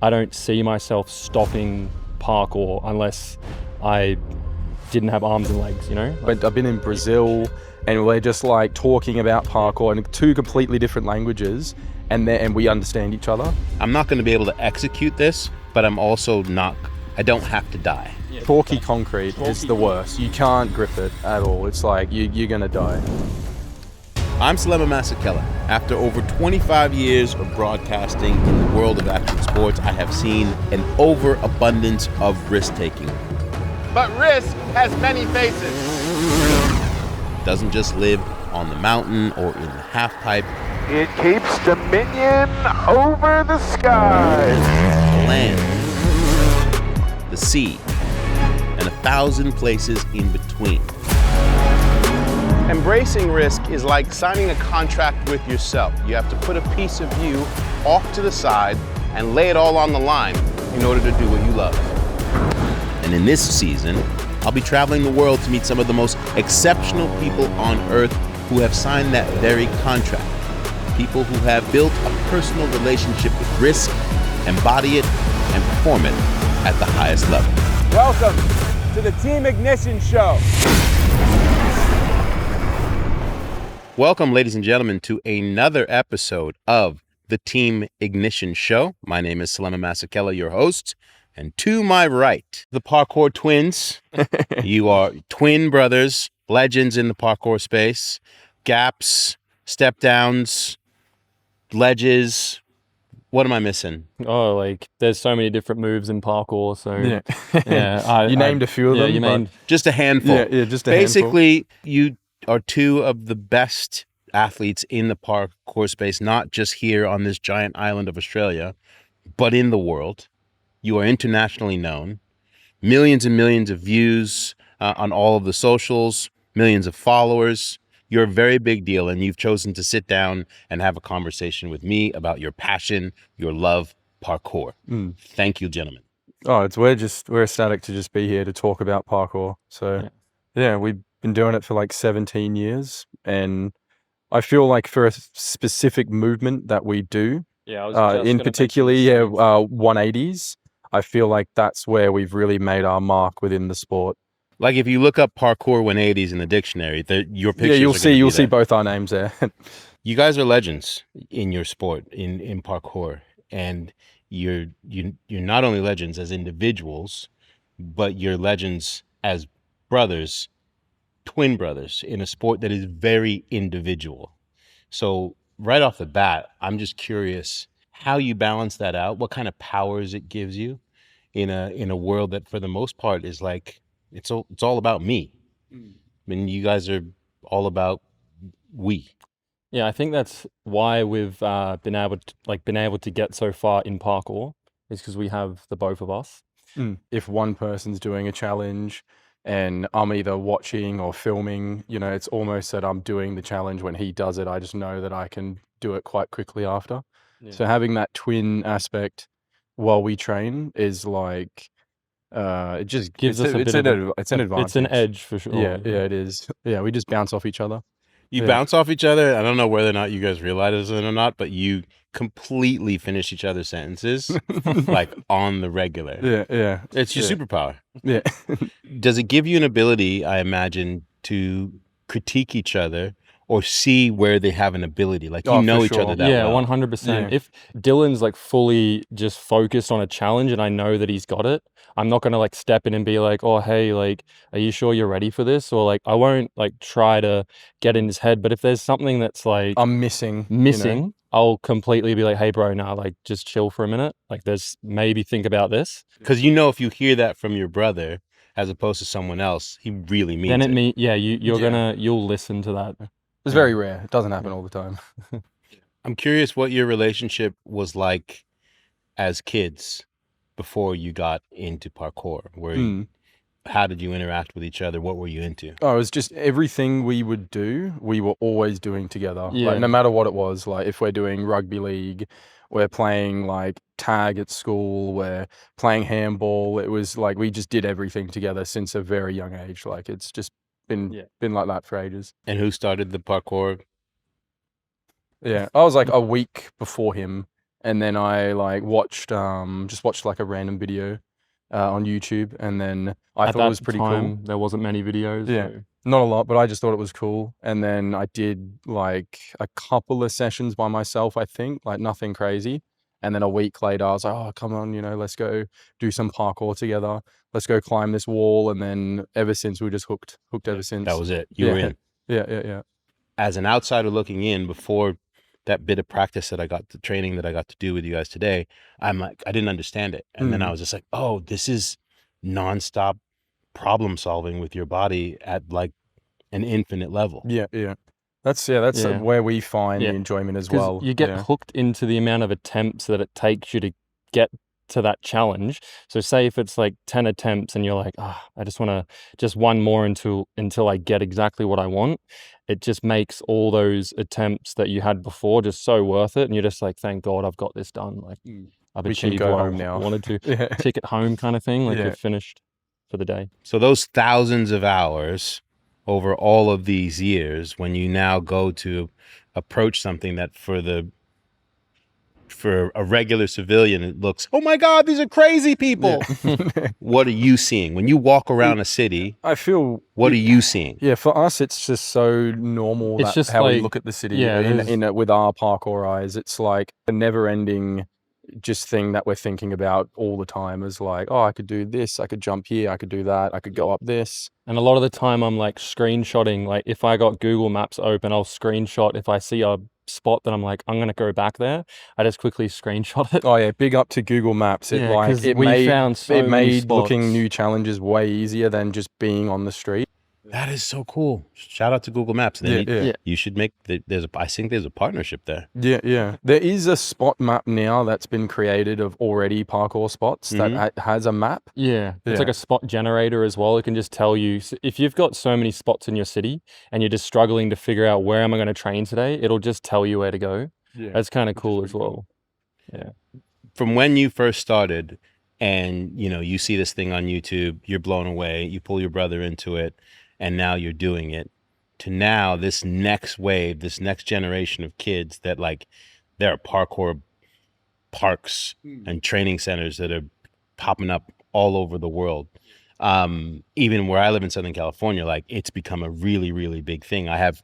I don't see myself stopping parkour unless I didn't have arms and legs, you know? But I've been in Brazil and we're just like talking about parkour in two completely different languages and we understand each other. I'm not going to be able to execute this, but I'm also not, I don't have to die. Chalky concrete is the worst. You can't grip it at all. It's like you're going to die. I'm Selema Masekela. After over 25 years of broadcasting in the world of action sports, I have seen an overabundance of risk-taking. But risk has many faces. Doesn't just live on the mountain or in the half pipe. It keeps dominion over the sky. The land, the sea, and 1,000 places in between. Embracing risk is like signing a contract with yourself. You have to put a piece of you off to the side and lay it all on the line in order to do what you love. And in this season, I'll be traveling the world to meet some of the most exceptional people on earth who have signed that very contract. People who have built a personal relationship with risk, embody it, and perform it at the highest level. Welcome to the Team Ignition Show. Welcome, ladies and gentlemen, to another episode of the Team Ignition Show. My name is Selema Masekela, your host. And to my right, the Parkour Twins. You are twin brothers, legends in the parkour space, gaps, step downs, ledges. What am I missing? Oh, like there's so many different moves in parkour. So yeah, you named a few of them. You named just a handful. Yeah, just a Basically, you are two of the best athletes in the parkour space, not just here on this giant island of Australia, but in the world. You are internationally known, millions and millions of views on all of the socials, millions of followers. You're a very big deal, and you've chosen to sit down and have a conversation with me about your passion, your love, parkour. Thank you, gentlemen. Oh, we're ecstatic to just be here to talk about parkour. So yeah, we've been doing it for like 17 years, and I feel like for a specific movement that we do, in particularly 180s, I feel like that's where we've really made our mark within the sport. Like if you look up parkour 180s in the dictionary, your pictures. Yeah, you'll see both our names there. You guys are legends in your sport, in parkour, and you're not only legends as individuals, but you're legends as brothers, twin brothers, in a sport that is very individual. So right off the bat, I'm just curious how you balance that out, what kind of powers it gives you in a world that for the most part is like it's all about me. I mean, you guys are all about we. Yeah, I think that's why we've been able to get so far in parkour is because we have the both of us. If one person's doing a challenge and I'm either watching or filming, it's almost that I'm doing the challenge when he does it. I just know that I can do it quite quickly after. Yeah. So having that twin aspect while we train is like, it just gives us it's an advantage. It's an edge for sure. Yeah, it is. Yeah, we just bounce off each other. You bounce off each other. I don't know whether or not you guys realize it or not, but you completely finish each other's sentences like on the regular. Yeah. It's your superpower. Yeah. Does it give you an ability, I imagine, to critique each other or see where they have an ability? Like you know each other that well. 100%. Yeah. If Dylan's like fully just focused on a challenge and I know that he's got it, I'm not going to like step in and be like, oh, hey, like, are you sure you're ready for this? Or like, I won't like try to get in his head. But if there's something that's like I'm missing, I'll completely be like, hey, bro, now like just chill for a minute. Like there's maybe think about this. Because if you hear that from your brother as opposed to someone else, he really means it. You'll listen to that. It's very rare. It doesn't happen all the time. I'm curious what your relationship was like as kids before you got into parkour. How did you interact with each other? What were you into? Oh, it was just everything we would do, we were always doing together. Yeah. Like no matter what it was, like if we're doing rugby league, we're playing like tag at school, we're playing handball. It was like we just did everything together since a very young age. Like it's just been like that for ages. And who started the parkour? Yeah, I was like a week before him, and then I like watched like a random video on YouTube, and then I thought it was pretty cool. There wasn't many videos. Yeah. So. Not a lot, but I just thought it was cool. And then I did like a couple of sessions by myself, I think, like nothing crazy. And then a week later, I was like, oh, come on, let's go do some parkour together. Let's go climb this wall. And then ever since, we just hooked ever since. That was it. You were in. Yeah. As an outsider looking in, before that bit of practice that I got, the training that I got to do with you guys today, I'm like, I didn't understand it. And then I was just like, oh, this is nonstop problem solving with your body at like an infinite level. Yeah. That's where we find the enjoyment as well. You get hooked into the amount of attempts that it takes you to get to that challenge. So say if it's like 10 attempts and you're like, I just want to just one more until I get exactly what I want. It just makes all those attempts that you had before just so worth it. And you're just like, thank God I've got this done. Like I've achieved what I wanted to. Ticket home kind of thing. Like you're finished for the day. So those thousands of hours over all of these years, when you now go to approach something that for a regular civilian, it looks, oh my God, these are crazy people. What are you seeing? When you walk around a city, what are you seeing? Yeah, for us, it's just so normal. It's just how we look at the city with our parkour eyes. It's like a never ending just thing that we're thinking about all the time is like, oh, I could do this, I could jump here, I could do that, I could go up this. And a lot of the time I'm like screenshotting, like if I got Google Maps open, I'll screenshot. If I see a spot that I'm like, I'm going to go back there, I just quickly screenshot it. Oh yeah, big up to Google Maps. It made looking new challenges way easier than just being on the street. That is so cool. Shout out to Google Maps. You should make I think there's a partnership there. Yeah. There is a spot map now that's been created of already parkour spots that has a map. Yeah. It's like a spot generator as well. It can just tell you if you've got so many spots in your city and you're just struggling to figure out where am I going to train today, it'll just tell you where to go. Yeah. That's kind of cool as well. Yeah. From when you first started and you see this thing on YouTube, you're blown away, you pull your brother into it, and now you're doing it, to now this next wave, this next generation of kids that like, there are parkour parks and training centers that are popping up all over the world. Even where I live in Southern California, like it's become a really, really big thing. I have,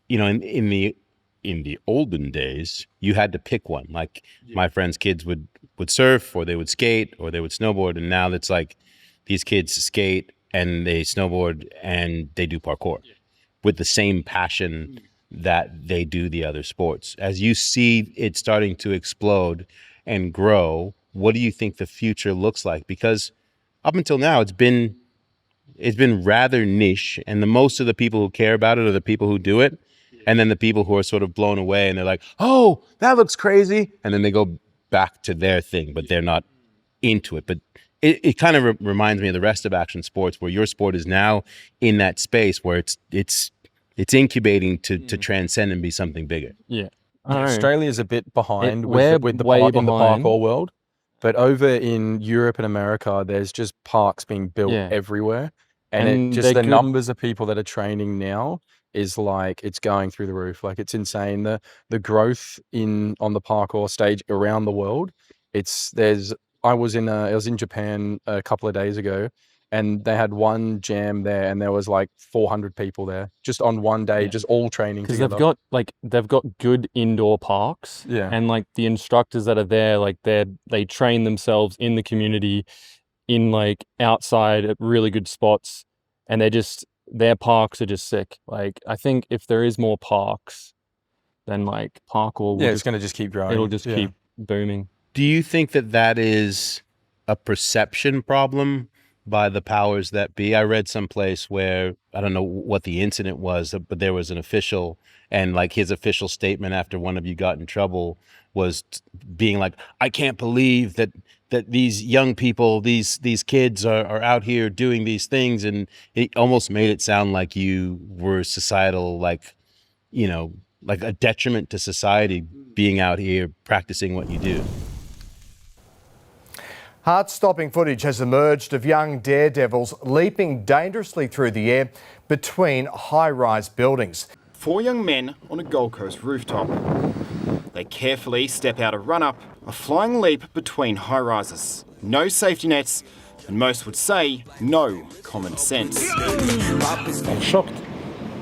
in the olden days, you had to pick one. Like my friends' kids would surf, or they would skate, or they would snowboard. And now it's like these kids skate and they snowboard and they do parkour with the same passion that they do the other sports. As you see it starting to explode and grow, what do you think the future looks like? Because up until now, it's been rather niche, and the most of the people who care about it are the people who do it. And then the people who are sort of blown away and they're like, oh, that looks crazy. And then they go back to their thing, but they're not into it. But it kind of reminds me of the rest of action sports, where your sport is now in that space where it's incubating to transcend and be something bigger. Yeah. Australia's a bit behind with the parkour world. But over in Europe and America, there's just parks being built everywhere. And the numbers of people that are training now is like, it's going through the roof. Like it's insane. The growth on the parkour stage around the world. I was in Japan a couple of days ago, and they had one jam there, and there was like 400 people there just on one day, just all training together. Because they've got good indoor parks, and like the instructors that are there, like they train themselves in the community, in like outside at really good spots, and their parks are just sick. Like I think if there is more parks, then like parkour, it's going to just keep growing. It'll just keep booming. Do you think that is a perception problem by the powers that be? I read someplace where, I don't know what the incident was, but there was an official, and like his official statement after one of you got in trouble was being like, I can't believe that these young people, these kids are out here doing these things. And it almost made it sound like you were societal, like a detriment to society being out here practicing what you do. Heart-stopping footage has emerged of young daredevils leaping dangerously through the air between high-rise buildings. 4 young men on a Gold Coast rooftop. They carefully step out a run-up, a flying leap between high-rises. No safety nets, and most would say no common sense. I'm shocked.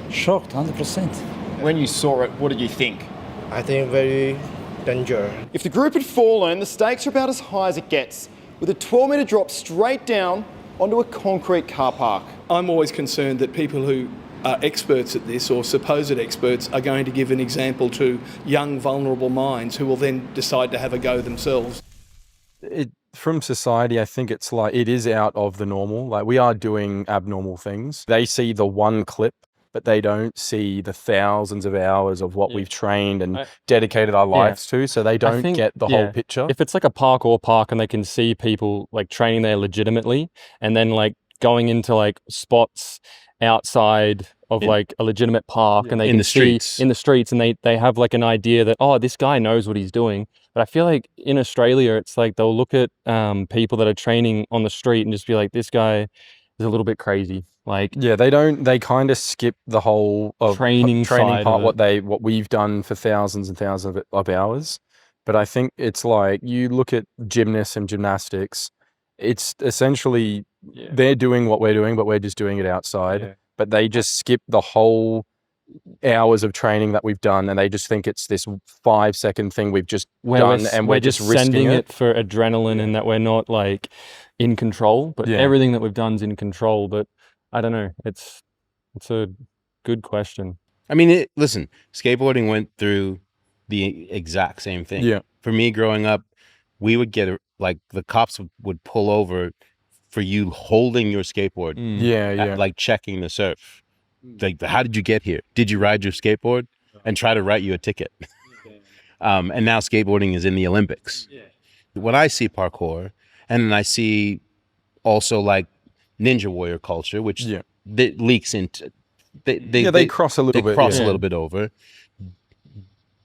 Shocked, 100%. When you saw it, what did you think? I think very dangerous. If the group had fallen, the stakes are about as high as it gets, with a 12-metre drop straight down onto a concrete car park. I'm always concerned that people who are experts at this, or supposed experts, are going to give an example to young, vulnerable minds who will then decide to have a go themselves. From society, I think it's like, it is out of the normal. Like, we are doing abnormal things. They see the one clip, but they don't see the thousands of hours of what we've trained and dedicated our lives to, so they don't get the whole picture. If it's like a parkour park and they can see people like training there legitimately, and then like going into like spots outside of like a legitimate park, and they can see in the streets, and they have like an idea that, oh, this guy knows what he's doing. But I feel like in Australia, it's like they'll look at people that are training on the street and just be like, this guy is a little bit crazy. Like, they kind of skip the whole of training part, what we've done for thousands and thousands of hours. But I think it's like, you look at gymnasts and gymnastics, it's essentially they're doing what we're doing, but we're just doing it outside. But they just skip the whole hours of training that we've done, and they just think it's this 5-second thing we've just done, and we're just sending it for adrenaline, and that we're not like in control. But everything that we've done is in control. But I don't know. It's a good question. I mean, listen, skateboarding went through the exact same thing. Yeah. For me growing up, we would get like the cops would pull over for you holding your skateboard. Like checking the surf. Like, how did you get here? Did you ride your skateboard? And try to write you a ticket. And now skateboarding is in the Olympics. When I see parkour, and then I see also like Ninja Warrior culture, which that leaks into they cross a little bit. They cross a little bit over.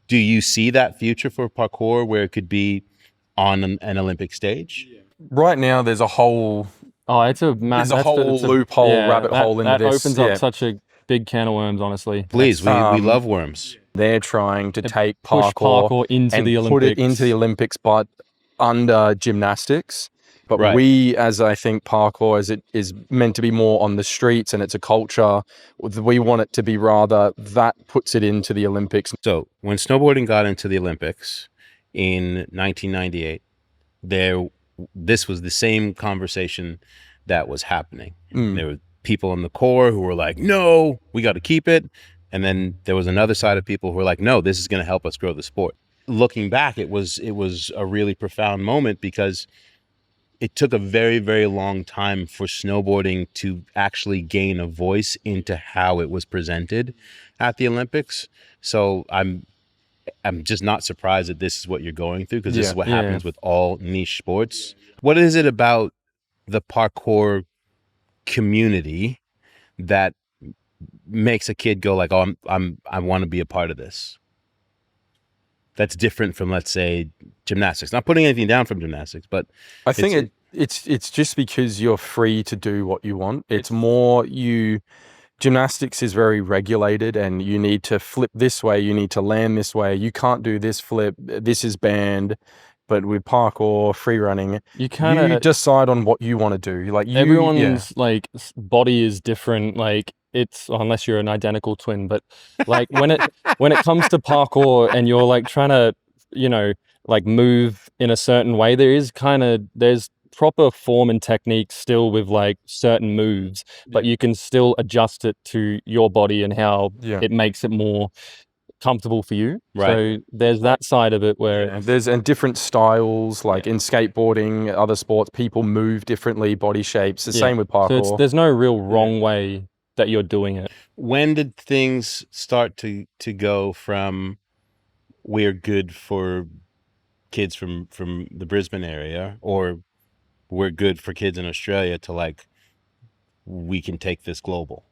Do you see that future for parkour where it could be on an Olympic stage? Right now, there's a whole loophole, rabbit hole in this. That opens up such a big can of worms, honestly. Please, we love worms. They're trying to take push parkour into the Olympics. Put it into the Olympics, but under gymnastics. But we, as I think parkour, as it is meant to be more on the streets and it's a culture, we want it to be rather that puts it into the Olympics. So when snowboarding got into the Olympics in 1998, this was the same conversation that was happening. There were people in the core who were like, no, we got to keep it. And then there was another side of people who were like, no, this is going to help us grow the sport. Looking back, it was a really profound moment, because it took a very, very long time for snowboarding to actually gain a voice into how it was presented at the Olympics. So I'm just not surprised that this is what you're going through, because this is what happens with all niche sports. What is it about the parkour community that makes a kid go like, oh, I want to be a part of this? That's different from, let's say, gymnastics. Not putting anything down from gymnastics, but I think it's just because you're free to do what you want. It's more gymnastics is very regulated, and you need to flip this way, you need to land this way, you can't do this flip, this is banned. But with parkour, free running, you decide on what you want to do. Like everyone's like body is different. Like it's, unless you're an identical twin, but like when it comes to parkour and you're like trying to, like move in a certain way, there's proper form and technique still with like certain moves, but you can still adjust it to your body and how it makes it more comfortable for you. So there's that side of it where there's different styles, like in skateboarding, other sports, people move differently, body shapes. The same with parkour. So there's no real wrong way that you're doing it. When did things start to go from we're good for kids from the Brisbane area, or we're good for kids in Australia, to like, we can take this global?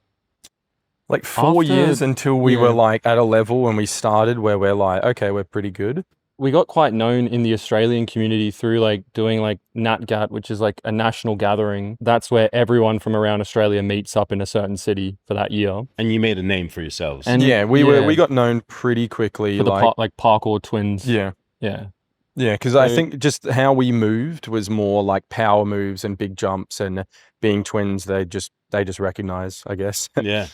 Like 4 years until we were like at a level when we started where we're like, okay, we're pretty good. we got quite known in the Australian community through like doing like NatGat, which is like a national gathering. That's where everyone from around Australia meets up in a certain city for that year. And you made a name for yourselves. And we got known pretty quickly, for the Parkour Twins. Yeah. Yeah, because I think just how we moved was more like power moves and big jumps, and being twins, they just recognize, I guess. Yeah.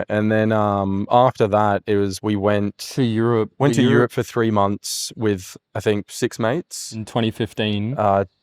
And then after that, we went to Europe. Went to Europe for 3 months with, I think, 6 mates in 2015.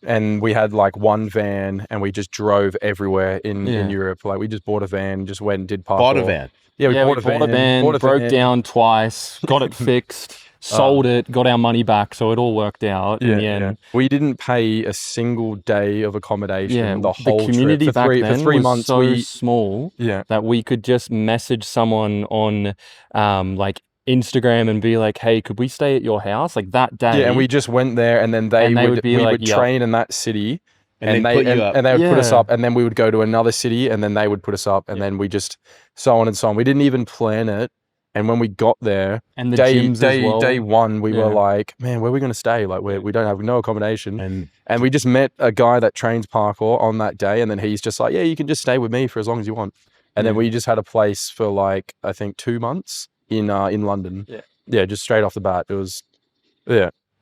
And we had like one van, and we just drove everywhere in Europe. Like we just bought a van, just went and did parkour. Bought a van. Yeah, we bought a van. Broke down twice, got it fixed. Sold it, got our money back, so it all worked out in the end. We didn't pay a single day of accommodation the whole community trip. back then for 3 was months, so small that we could just message someone on like Instagram and be like, "Hey, could we stay at your house?" Like that day. Yeah, and we just went there, and then we would train in that city. And they would put us up, and then we would go to another city, and then they would put us up, and then we just so on and so on. We didn't even plan it. And when we got there, and the gyms as well. Day one, we were like, man, where are we going to stay? Like, we don't have no accommodation. And we just met a guy that trains parkour on that day. And then he's just like, yeah, you can just stay with me for as long as you want. And then we just had a place for like, I think 2 months in London. Yeah, just straight off the bat. It was,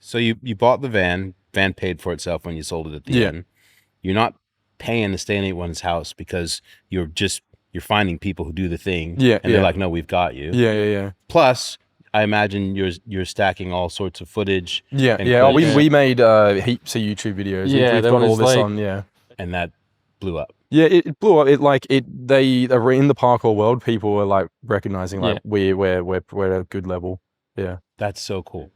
So you bought the van paid for itself when you sold it at the end. You're not paying to stay in anyone's house because you're finding people who do the thing, and they're like, "No, we've got you." Yeah. Plus, I imagine you're stacking all sorts of footage. We made heaps of YouTube videos. We've got all this on. And that blew up. Yeah, it blew up. They were in the parkour world. People were like recognizing like we're at a good level. Yeah, that's so cool.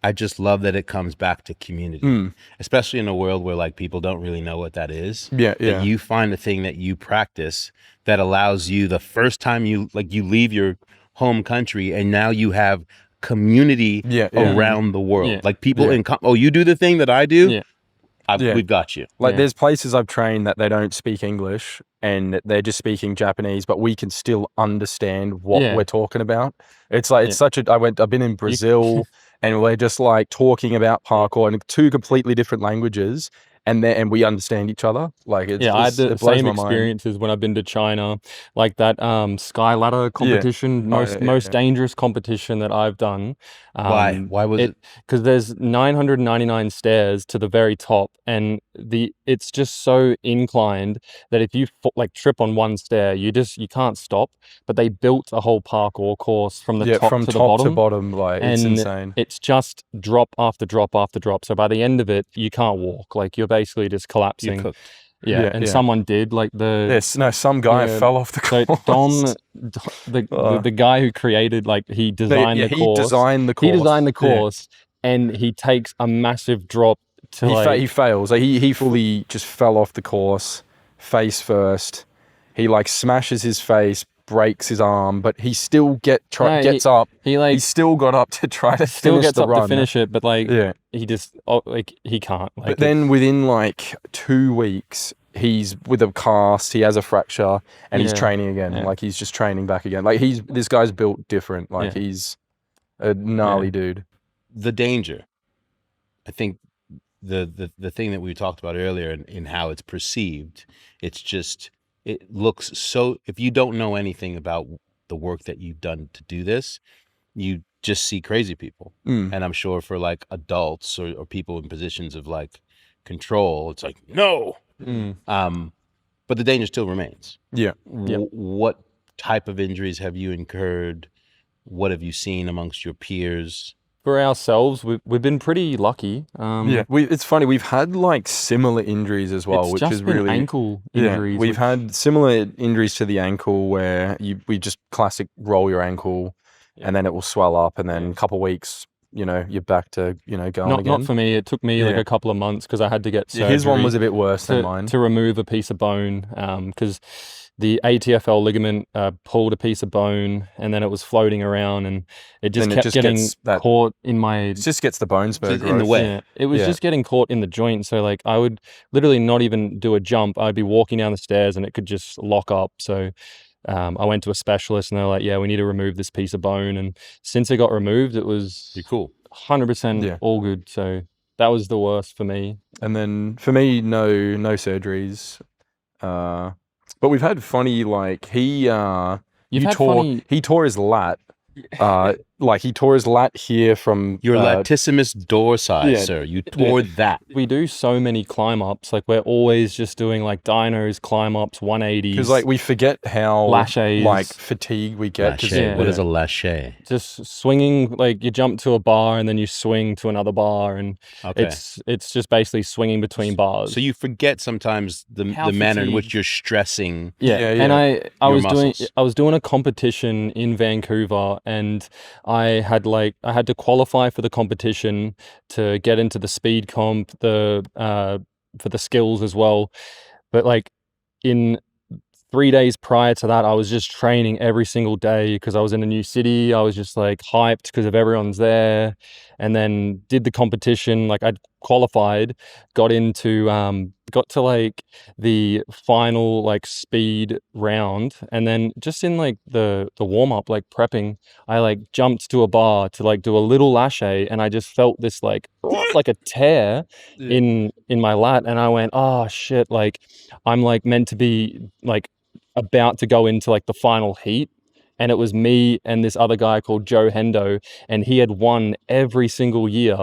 I just love that it comes back to community, especially in a world where like people don't really know what that is. Yeah. That you find a thing that you practice that allows you, the first time you leave your home country, and now you have community around the world. Like people you do the thing that I do. We've got you. Like there's places I've trained that they don't speak English and they're just speaking Japanese, but we can still understand what we're talking about. It's like it's I've been in Brazil and we're just like talking about parkour in 2 completely different languages. And we understand each other. Like I had the same experiences when I've been to China, like that Skyladder competition, most dangerous competition that I've done. Why was it? Because there's 999 stairs to the very top, and it's just so inclined that if you like trip on one stair, you can't stop. But they built a whole parkour course from the top to the bottom. To bottom, like it's insane. It's just drop after drop after drop. So by the end of it, you can't walk. Like you're basically just collapsing. And someone did like some guy fell off the course. So Dom, the guy who created, like he designed the course. He designed the course, and he takes a massive drop to he fails. Like, he fully just fell off the course, face first. He like smashes his face, breaks his arm, but he still gets up. He still got up to try to finish the run. To finish it, but he just he can't. But then within like 2 weeks, he's with a cast. He has a fracture, and he's training again. Like he's just training back again. Like this guy's built different. Like he's a gnarly dude. The danger, I think, the thing that we talked about earlier in how it's perceived. It's just. It looks so, if you don't know anything about the work that you've done to do this, you just see crazy people. And I'm sure for like adults or people in positions of like control, it's like, no. But the danger still remains. What type of injuries have you incurred? What have you seen amongst your peers? For ourselves, we've been pretty lucky. It's funny. We've had like similar injuries as well, which is really ankle injuries. We've had similar injuries to the ankle where we just classic roll your ankle, and then it will swell up, and then a couple of weeks, you're back to going again. Not for me. It took me like a couple of months because I had to get surgery. His one was a bit worse than mine. To remove a piece of bone, because the ATFL ligament pulled a piece of bone, and then it was floating around, and it just kept getting caught in my. It just gets the bone spur in the way. Yeah, it was just getting caught in the joint. So like I would literally not even do a jump. I'd be walking down the stairs, and it could just lock up. So I went to a specialist, and they're like, "Yeah, we need to remove this piece of bone." And since it got removed, it was pretty cool. 100% all good. So that was the worst for me. And then for me, no surgeries. But we've had funny, like he tore his lat. Like he tore his lat here from your latissimus dorsi, sir. You tore that. We do so many climb ups. Like we're always just doing like dynos, climb ups, 180s. Because like we forget how laches, like fatigue we get. What is a lache? Just swinging, like you jump to a bar and then you swing to another bar, and it's just basically swinging between bars. So you forget sometimes the manner in which you're stressing. And I was doing a competition in Vancouver, and I had to qualify for the competition to get into the speed comp, for the skills as well. But like in 3 days prior to that, I was just training every single day because I was in a new city. I was just like hyped because of everyone's there, and then did the competition. Like I'd qualified, got to like the final like speed round, and then just in like the warm up, like prepping, I like jumped to a bar to like do a little lache, and I just felt this like a tear in my lat, and I went, oh shit, like I'm like meant to be like about to go into like the final heat. And it was me and this other guy called Joe Hendo, and he had won every single year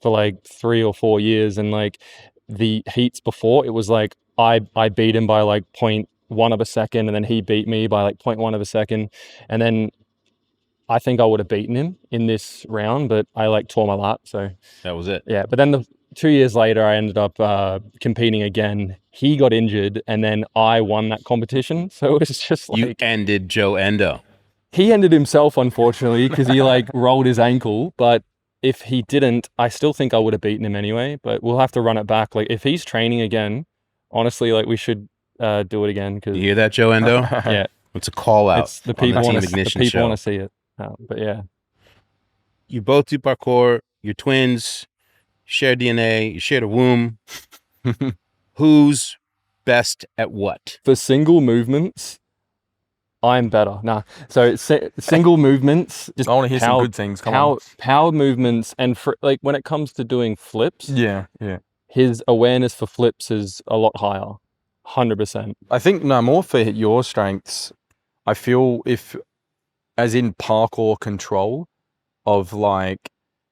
for like 3 or 4 years. And like the heats before, it was like I beat him by like 0.1 of a second, and then he beat me by like 0.1 of a second. And then I think I would have beaten him in this round, but I like tore my lat. So that was it. Yeah. But then 2 years later, I ended up competing again. He got injured, and then I won that competition. So it was just like... You ended Joe Endo. He ended himself, unfortunately, because he like rolled his ankle. But if he didn't, I still think I would have beaten him anyway. But we'll have to run it back. Like if he's training again, honestly, like we should do it again. Cause, you hear that, Joe Endo? Yeah. It's a call out. It's the people want to see it. But yeah. You both do parkour. You're twins. Share DNA. You share a womb. Who's best at what? For single movements, I'm better. Nah. So single movements. Just I want to hear some good things. Come on. Power movements, and for like when it comes to doing flips. Yeah. His awareness for flips is a lot higher. 100%. I think more for your strengths. I feel as in parkour control of like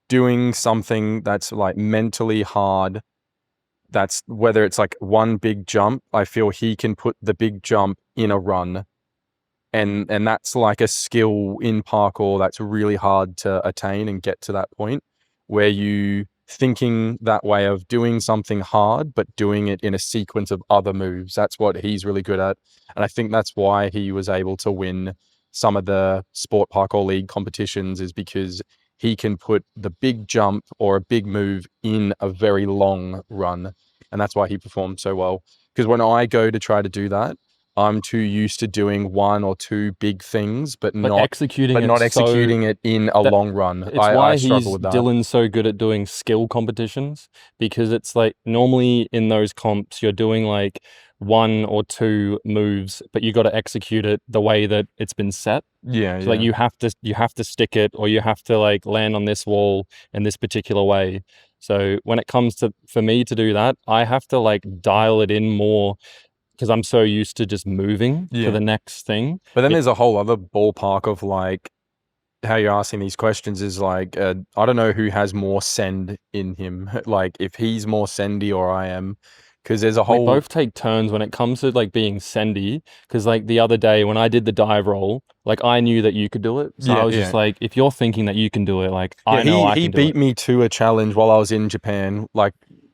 doing something that's like mentally hard. That's whether it's like one big jump. I feel he can put the big jump in a run. And that's like a skill in parkour that's really hard to attain and get to that point where you thinking that way of doing something hard, but doing it in a sequence of other moves. That's what he's really good at. And I think that's why he was able to win some of the Sport Parkour League competitions, is because he can put the big jump or a big move in a very long run. And that's why he performed so well. Because when I go to try to do that, I'm too used to doing one or two big things, but not executing it in a long run. It's why Dylan's so good at doing skill competitions, because it's like normally in those comps you're doing like 1 or 2 moves, but you got to execute it the way that it's been set. Yeah. So like you have to stick it, or you have to like land on this wall in this particular way. So when it comes to for me to do that, I have to like dial it in more, because I'm so used to just moving to the next thing. But then there's a whole other ballpark of like how you're asking these questions is like, I don't know who has more send in him. Like if he's more sendy or I am, because there's a whole... We both take turns when it comes to like being sendy, because like the other day when I did the dive roll, like I knew that you could do it. So I was just like, if you're thinking that you can do it, like I know I can do it. He beat me to a challenge while I was in Japan. Like,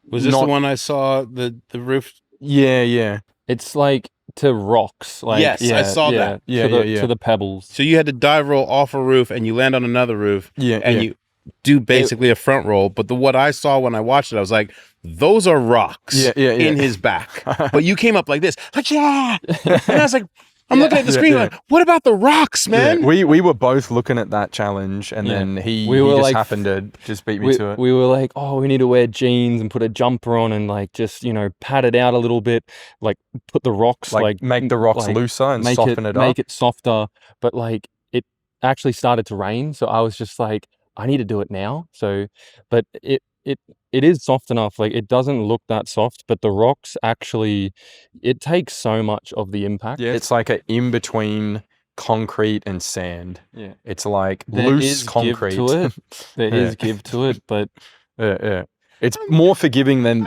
was this the one I saw the roof? Yeah. It's like to rocks. Like, yes, I saw that. To the pebbles. So you had to dive roll off a roof and you land on another roof. You do basically a front roll. But what I saw when I watched it, I was like, those are rocks in his back. But you came up like this. Like, and I was like, I'm looking at the screen like, what about the rocks, man? We were both looking at that challenge, and then he just like, happened to just beat me to it. We were like, oh, we need to wear jeans and put a jumper on and like just, pad it out a little bit, like put the rocks, like make the rocks looser and soften it up. Make it softer. But like it actually started to rain. So I was just like, I need to do it now. So, but it is soft enough. Like it doesn't look that soft, but the rocks actually, it takes so much of the impact. Yeah, it's like an in between concrete and sand. Yeah, it's like there loose is concrete. give to it. There Yeah. is give to it, but Yeah. It's more forgiving than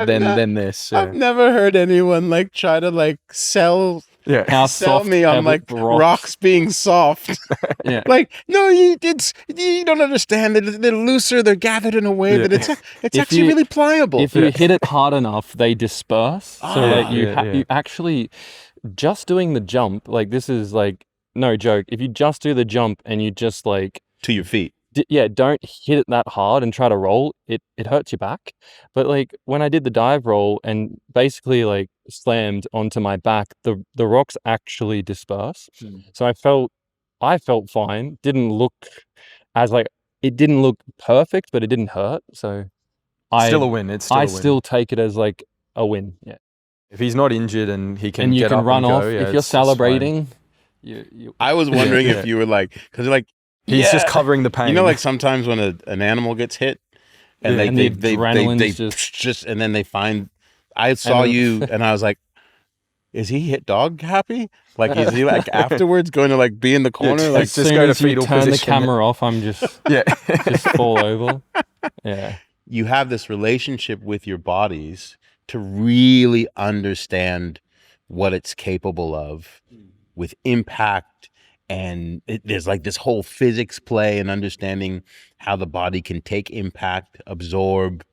this. Yeah. I've never heard anyone like try to like sell Yeah. how sell soft me on pebble- like rocks being soft. Yeah. Like, no, you don't understand. They're looser. They're gathered in a way that it's If actually you- really pliable. If you hit it hard enough, they disperse. So like you actually just doing the jump, like this is like no joke. If you just do the jump and you just like to your feet. don't hit it that hard and try to roll, it hurts your back. But like when I did the dive roll and basically like slammed onto my back, the rocks actually disperse. So I felt fine. Didn't look as like it didn't look perfect, but it didn't hurt. So Still a win. It's still a I win. still take it as like a win. Yeah. If he's not injured and he can And you get can up run and off go, yeah, if you're it's fine. celebrating. You I was wondering if you were like, because like He's just covering the pain. you know, like sometimes when an animal gets hit and And they the adrenaline's they just- and then they find. I saw then- you and I was like, is he hit dog happy? Like is he like afterwards going to like be in the corner? Like as just soon go to as you fetal turn the position. camera off, I'm just yeah. just fall over. Yeah. you have this relationship with your bodies to really understand what it's capable of with impact. And there's like this whole physics play and understanding how the body can take impact, absorb,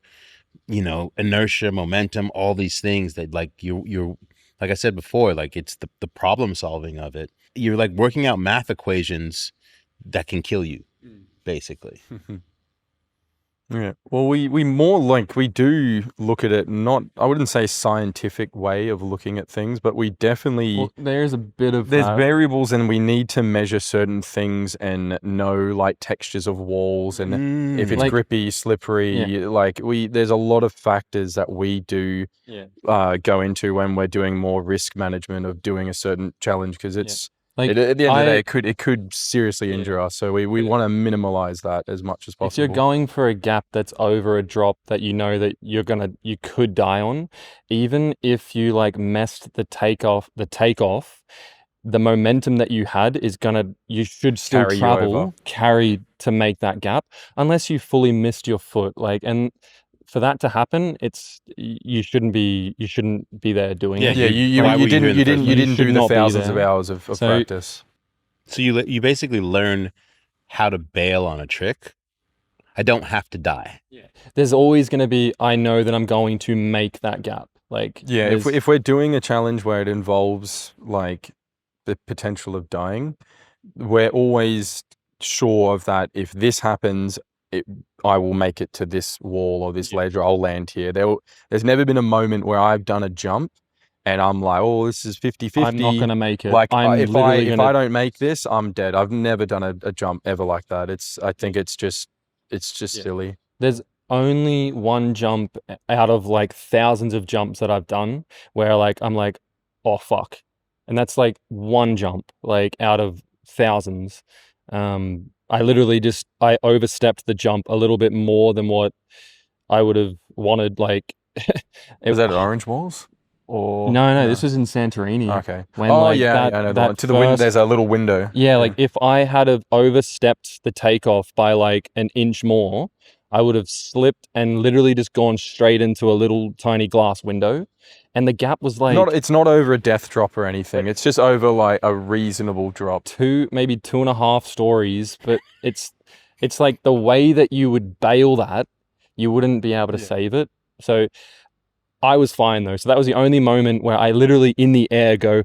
inertia, momentum, all these things that like you're like I said before, like it's the problem solving of it. You're like working out math equations that can kill you, basically. Yeah. Well, we more like we do look at it not, I wouldn't say scientific way of looking at things, but we definitely Well, there's a bit of there's that. variables and we need to measure certain things and know like textures of walls and if it's Like- grippy, slippery, like there's a lot of factors that we do go into when we're doing more risk management of doing a certain challenge because it's Like at the end of the I- day it could seriously injure us. So we want to minimize that as much as possible. If you're going for a gap that's over a drop that you know that you could die on, even if you like messed the takeoff, the momentum that you had is you should still Carry you over. carry to make that gap, unless you fully missed your foot. Like, and for that to happen, you shouldn't be there doing it. Yeah, you didn't should do the not be thousands of there. hours of So- practice. So you basically learn how to bail on a trick. I don't have to die. There's always going to be, I know that I'm going to make that gap. Like, Yeah, there's- if we're doing a challenge where it involves like the potential of dying, we're always sure of that. If this happens, I will make it to this wall or this ledge, or I'll land here. There's never been a moment where I've done a jump and I'm like, oh, this is 50-50. I'm not going to make it. Like I'm if literally I don't make this, I'm dead. I've never done a jump ever like that. I think it's just silly. There's only one jump out of like thousands of jumps that I've done where like I'm like, oh fuck. And that's like one jump, like out of thousands. I literally I overstepped the jump a little bit more than what I would have wanted. Like, Was that at Orange Walls? Or no, this was in Santorini. Okay. When, oh like, yeah, that- I know the that one. To the window, first- there's a little window. Yeah, like if I had have overstepped the takeoff by like an inch more, I would have slipped and literally just gone straight into a little tiny glass window. And the gap was like It's not over a death drop or anything. It's just over like a reasonable drop. maybe 2.5 stories, but it's like the way that you would bail that, you wouldn't be able to save it. So I was fine though. So that was the only moment where I literally in the air go,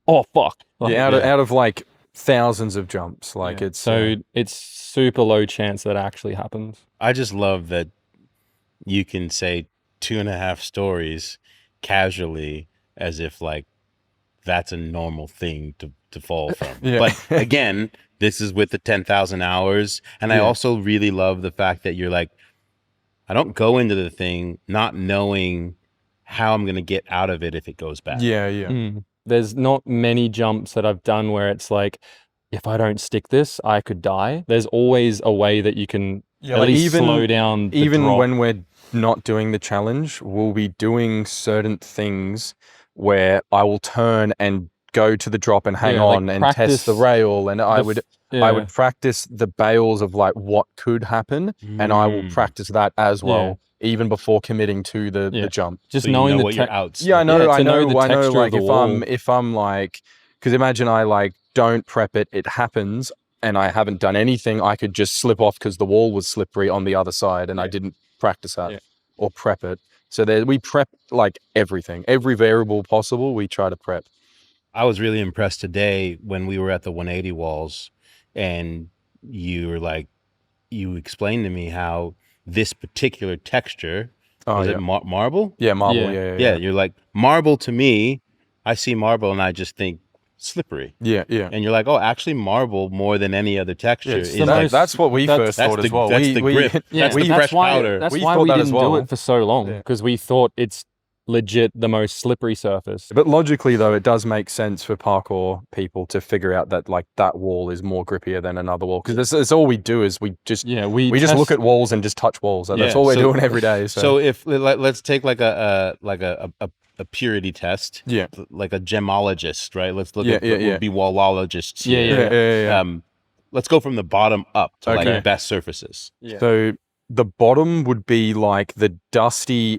oh fuck. Like, Yeah, out of like thousands of jumps. Like it's it's super low chance that actually happens. I just love that you can say 2.5 stories casually as if like that's a normal thing to fall from. Yeah. But again, this is with the 10,000 hours. And I Yeah. also really love the fact that you're like, I don't go into the thing not knowing how I'm going to get out of it if it goes bad. yeah. There's not many jumps that I've done where it's like, if I don't stick this, I could die. There's always a way that you can at least slow down the even drop. when we're not doing the challenge, we'll be doing certain things where I will turn and go to the drop and hang on and test the rail, and I would practice the bails of like what could happen, and I will practice that as well, even before committing to the jump. Just so knowing what your outs. Yeah, I know. I know. Like if I'm like, because imagine I like don't prep it, it happens, and I haven't done anything. I could just slip off because the wall was slippery on the other side, and I didn't practice that or prep it. So we prep like everything, every variable possible. We try to prep. I was really impressed today when we were at the 180 walls, and you explained to me how this particular texture, was it marble? Yeah, marble. Yeah. You're like, marble to me, I see marble and I just think slippery. Yeah. And you're like, oh, actually marble more than any other texture. That's what we first thought as well. That's the grip. That's the fresh powder. That's why we didn't do it for so long, because we thought it's legit the most slippery surface. But logically though, it does make sense for parkour people to figure out that like that wall is more grippier than another wall, because that's all we do is we just look at walls and just touch walls. That's all we're doing every day. So if let's take like a purity test, like a gemologist, right? Let's look at we'll be wallologists here. Let's go from the bottom up to like best surfaces. So the bottom would be like the dusty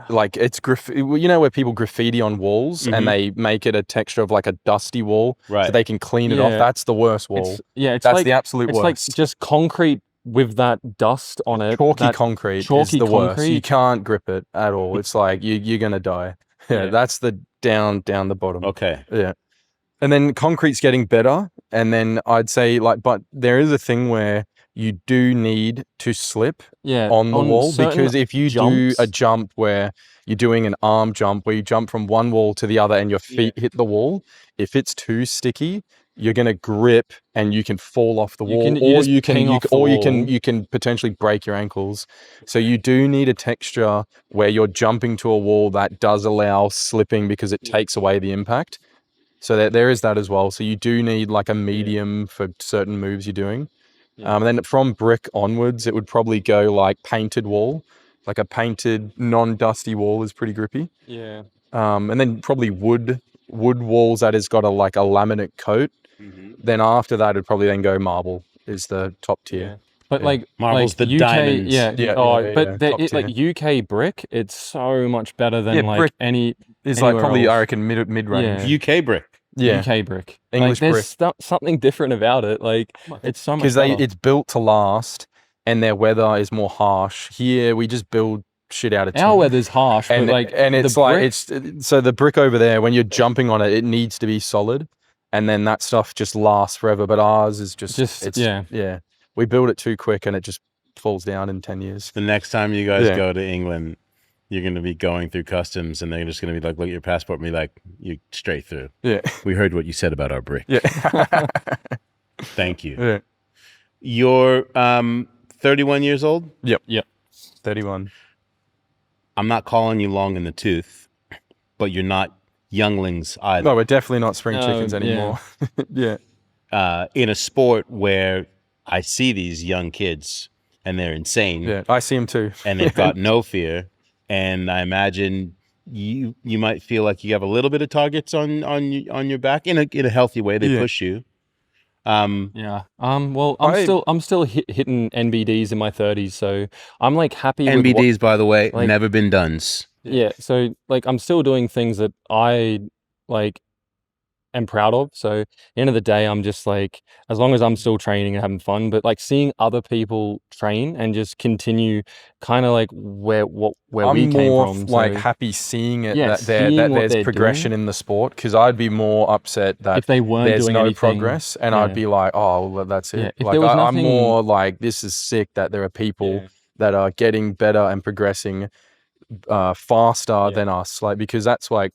like it's you know where people graffiti on walls and they make it a texture of like a dusty wall, so they can clean it off. That's the worst wall. It's that's like, the absolute worst. It's like just concrete with that dust on it. Chalky concrete is the worst. You can't grip it at all. It's like you're gonna die. That's the down the bottom. Okay. Yeah. And then concrete's getting better, and then I'd say like, but there is a thing where you do need to slip on the wall, because if you do a jump where you're doing an arm jump where you jump from one wall to the other and your feet hit the wall, if it's too sticky, you're going to grip and you can fall off the wall, you can potentially break your ankles. So you do need a texture where you're jumping to a wall that does allow slipping, because it takes away the impact. So there is that as well. So you do need like a medium for certain moves you're doing. And then from brick onwards, it would probably go like painted wall, like a painted non-dusty wall is pretty grippy. Yeah. And then probably wood walls that has got a laminate coat. Then after that, it'd probably then go marble is the top tier. But like marble's the UK, diamonds. Like UK brick, it's so much better than like brick any. It's like probably I reckon mid range. UK brick. UK brick. English there's something different about it. Like it's so much because it's built to last, and their weather is more harsh. Here we just build shit out of tin. Our weather's harsh, and but it's like so the brick over there, when you're jumping on it, it needs to be solid, and then that stuff just lasts forever. But ours is just we build it too quick and it just falls down in 10 years. The next time you guys go to England, you're going to be going through customs and they're just going to be like, look at your passport and be like, you straight through. Yeah. We heard what you said about our brick. Yeah. Thank you. Yeah. You're 31 years old? Yep. 31. I'm not calling you long in the tooth, but you're not younglings either. No, we're definitely not spring chickens anymore. Yeah. In a sport where I see these young kids and they're insane. Yeah, I see them too. And they've got no fear. And I imagine you might feel like you have a little bit of targets on your back in a healthy way. They push you. Well, I'm still hitting NBDs in my 30s, so I'm like happy. NBDs, by the way, never been dones. Yeah, so like I'm still doing things that I like am proud of. So at the end of the day, I'm just like, as long as I'm still training and having fun, but like seeing other people train and just continue kind of like where we came from. I'm more like happy seeing it, that there's progression in the sport, because I'd be more upset that if they weren't there's doing no anything, progress, and I'd be like, oh, well, that's it. If like there was I'm more like, this is sick that there are people that are getting better and progressing faster than us, like, because that's like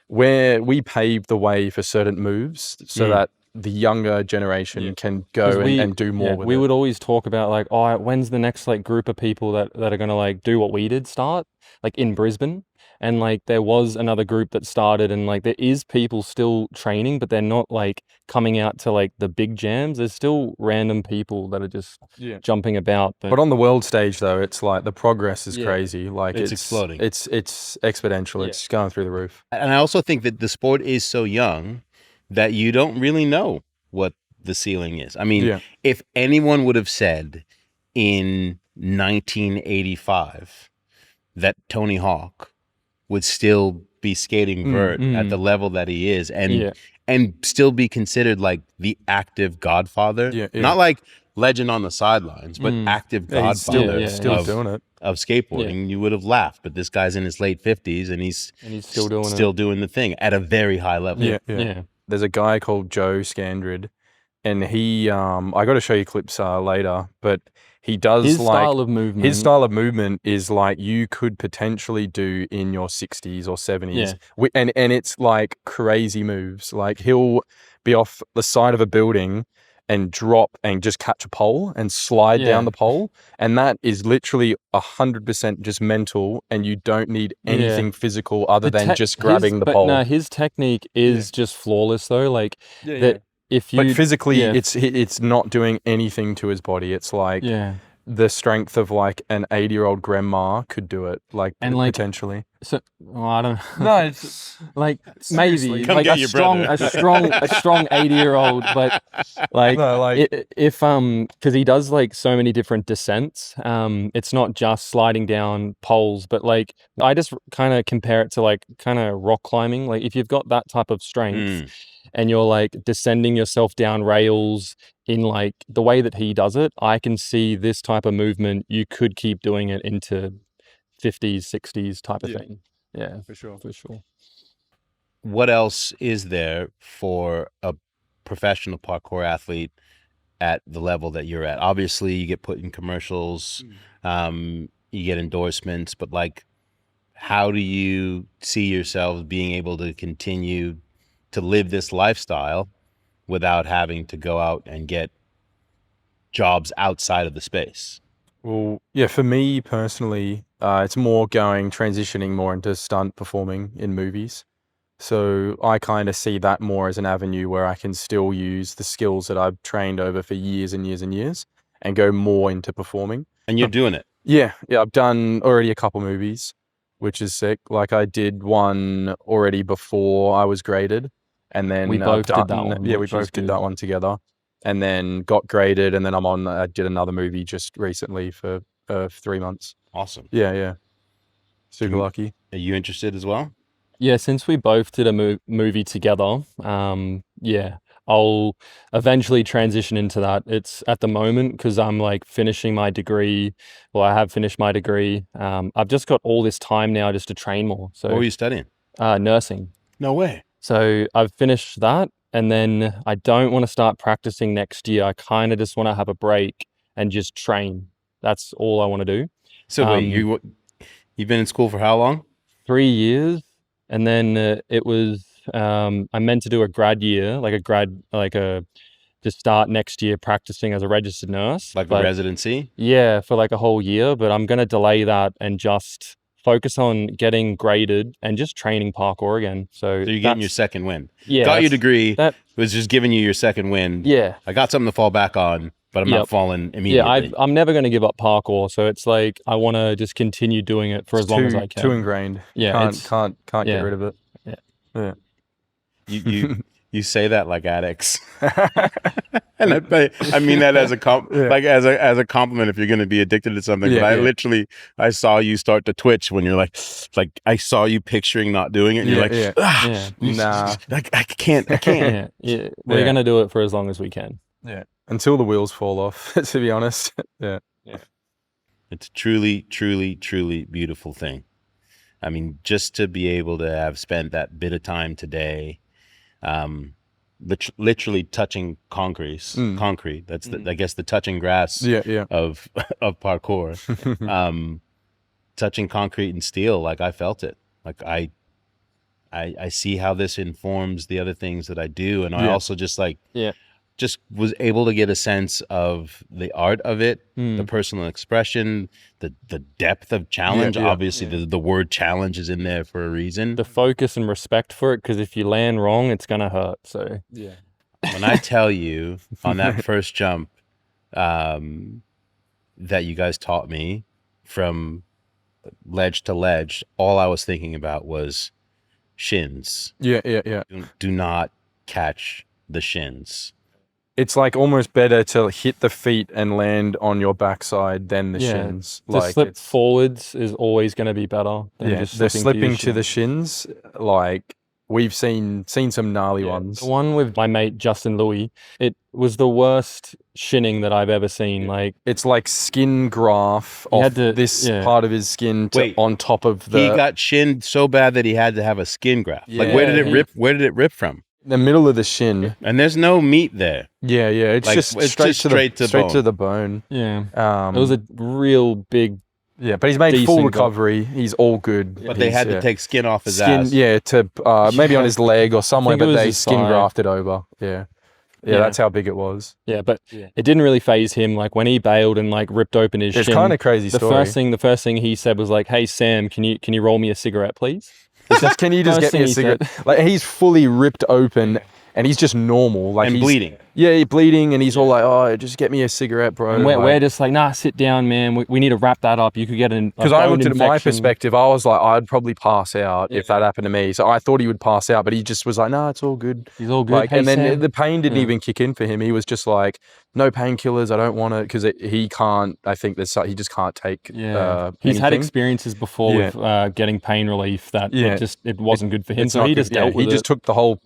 where we paved the way for certain moves so that the younger generation can go and do more with it. We would always talk about like, oh, when's the next like group of people that are going to like do what we did start, like in Brisbane? and like there was another group that started, and like there is people still training, but they're not like coming out to like the big jams. There's still random people that are just jumping about. But on the world stage though, it's like the progress is Yeah. crazy. Like It's exploding. It's exponential. Yeah. It's going through the roof. And I also think that the sport is so young that you don't really know what the ceiling is. I mean, if anyone would have said in 1985 that Tony Hawk would still be skating vert at the level that he is and still be considered like the active godfather, not like legend on the sidelines, but active godfather still doing it. of skateboarding, you would have laughed. But this guy's in his late 50s and he's still doing the thing at a very high level. Yeah. There's a guy called Joe Scandrid, and he I got to show you clips later, but he does His like style of movement. his style of movement is like you could potentially do in your 60s or 70s. And it's like crazy moves. Like he'll be off the side of a building and drop and just catch a pole and slide down the pole, and that is literally 100% just mental, and you don't need anything physical other than just grabbing the pole. No, his technique is just flawless though. Like that. If you, but physically, it's not doing anything to his body. It's like the strength of like an 80-year-old grandma could do it, like, and like potentially. So I don't. No, it's like maybe like a strong 80-year-old, but like, no, like if because he does like so many different descents. It's not just sliding down poles, but like I just kind of compare it to like kind of rock climbing. Like if you've got that type of strength. And you're like descending yourself down rails in like the way that he does it, I can see this type of movement. You could keep doing it into 50s, 60s type of thing. Yeah, for sure. What else is there for a professional parkour athlete at the level that you're at? Obviously, you get put in commercials, you get endorsements, but like, how do you see yourselves being able to continue to live this lifestyle without having to go out and get jobs outside of the space? Well, yeah, for me personally, it's more transitioning more into stunt performing in movies. So I kind of see that more as an avenue where I can still use the skills that I've trained over for years and years and years and go more into performing. And you're doing it? Yeah, I've done already a couple movies, which is sick. Like I did one already before I was graded. And then we both did that one. Yeah, we both did that one together, and then got graded. And then I did another movie just recently for 3 months. Awesome. Yeah. Super lucky. Are you interested as well? Yeah, since we both did a movie together, I'll eventually transition into that. It's at the moment because I'm like finishing my degree. Well, I have finished my degree. I've just got all this time now just to train more. So what were you studying? Nursing. No way. So I've finished that, and then I don't want to start practicing next year. I kind of just want to have a break and just train. That's all I want to do. So wait, you've been in school for how long? 3 years, and then it was I meant to do a grad year, to start next year practicing as a registered nurse, like a residency. Yeah, for like a whole year, but I'm gonna delay that and just focus on getting graded and just training parkour again. So you're getting your second wind. Yeah. Got your degree. Was just giving you your second wind. Yeah. I got something to fall back on, but I'm not falling immediately. Yeah, I'm never going to give up parkour. So it's like, I want to just continue doing it for as long as I can. Too ingrained. Yeah. Can't get rid of it. Yeah. You say that like addicts. And I mean that as a as a compliment if you're going to be addicted to something. But I saw you start to twitch when you're like I saw you picturing not doing it. And you're nah, I can't. We're going to do it for as long as we can. Yeah. Until the wheels fall off, to be honest. Yeah. It's a truly, truly, truly beautiful thing. I mean, just to be able to have spent that bit of time today, literally touching concrete. That's I guess the touching grass of parkour. Touching concrete and steel, like I felt it. Like I see how this informs the other things that I do, and I also just just was able to get a sense of the art of it, the personal expression, the depth of challenge. Obviously, the word challenge is in there for a reason. The focus and respect for it, because if you land wrong, it's gonna hurt. So when I tell you on that first jump that you guys taught me from ledge to ledge, all I was thinking about was shins. Yeah. Do not catch the shins. It's like almost better to hit the feet and land on your backside than the shins. To slip forwards is always going to be better than just the slipping to the shins. Like we've seen some gnarly ones. The one with my mate Justin Louis, it was the worst shinning that I've ever seen. Like it's like skin graft off this part of his skin on top of the. He got shinned so bad that he had to have a skin graft. Like where did it rip? Where did it rip from? The middle of the shin, and there's no meat there. Yeah. It's like, just straight to the bone. Yeah. It was a real big. Yeah, but he's made full recovery. He's all good. But they had to take skin off his ass. Yeah, to maybe on his leg or somewhere, but they skin grafted over. Yeah, that's how big it was. Yeah, but it didn't really phase him. Like when he bailed and like ripped open his shin. It's kind of crazy story. The first thing he said was like, "Hey Sam, can you roll me a cigarette, please?" Can you just get me a cigarette? Like he's fully ripped open and he's just normal. Like and bleeding. Yeah, he's bleeding and he's all like, "Oh, just get me a cigarette, bro." And we're just like, "Nah, sit down, man. We need to wrap that up. You could get an." Because I looked at my perspective, I was like, I'd probably pass out if that happened to me. So I thought he would pass out, but he just was like, "Nah, it's all good. He's all good." Like, hey, and then Sam. the pain didn't even kick in for him. He was just like, "No painkillers. I don't want it," because he can't. I think he just can't take. He's had experiences before with getting pain relief that it wasn't good for him. So he just dealt with it. He just took the whole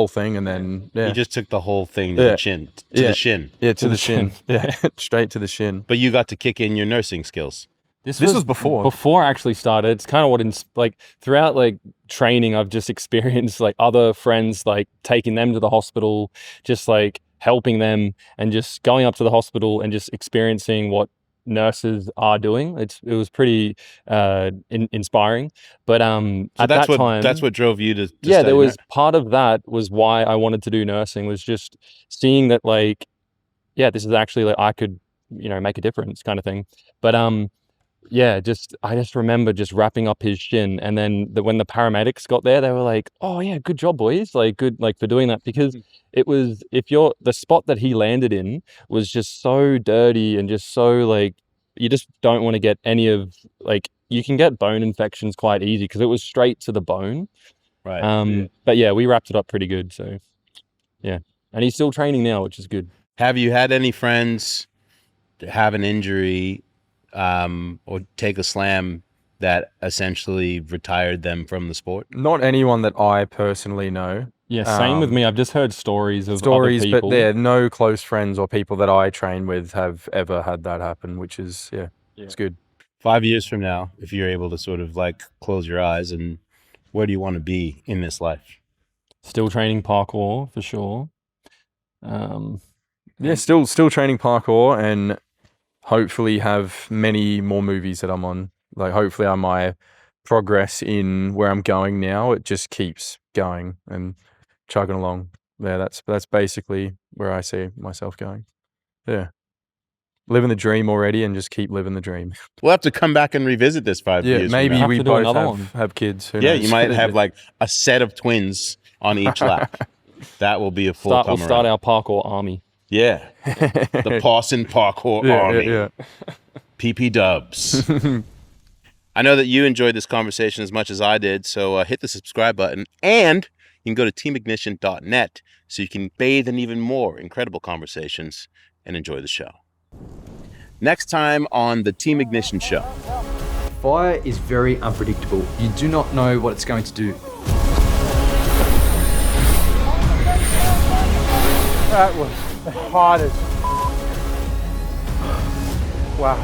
thing and then he just took the whole thing to the chin, the shin. Yeah, to the shin. Yeah, straight to the shin. But you got to kick in your nursing skills. This was before I actually started. It's kind of what like throughout like training, I've just experienced like other friends like taking them to the hospital, just like helping them, and just going up to the hospital and just experiencing what nurses are doing. It was pretty inspiring. But at that time, that's what drove you to study there was part of that was why I wanted to do nursing, was just seeing that like this is actually like I could make a difference kind of thing. But I just remember just wrapping up his shin, and then when the paramedics got there, they were like, "Oh yeah, good job, boys! Like good, like for doing that," because it was the spot that he landed in was just so dirty and just so like you just don't want to get any of like you can get bone infections quite easy because it was straight to the bone. Right. But we wrapped it up pretty good. So yeah, and he's still training now, which is good. Have you had any friends have an injury? Or take a slam that essentially retired them from the sport? Not anyone that I personally know. Yeah, same with me. I've just heard stories of other people. But there no close friends or people that I train with have ever had that happen, which is it's good. 5 years from now, if you're able to sort of like close your eyes, and where do you want to be in this life? Still training parkour for sure. Still training parkour and hopefully have many more movies that I'm on. Like hopefully my progress in where I'm going now, it just keeps going and chugging along. Yeah, that's basically where I see myself going. Yeah. Living the dream already and just keep living the dream. We'll have to come back and revisit this 5 years. Maybe we both have kids. Who knows? You might have like a set of twins on each lap. That will be a full We'll start our parkour army. Yeah. The Pawson Parkour Army. Yeah. PP Dubs. I know that you enjoyed this conversation as much as I did, so hit the subscribe button, and you can go to teamignition.net so you can bathe in even more incredible conversations and enjoy the show. Next time on the Team Ignition Show. Fire is very unpredictable. You do not know what it's going to do. That was the hardest. Wow.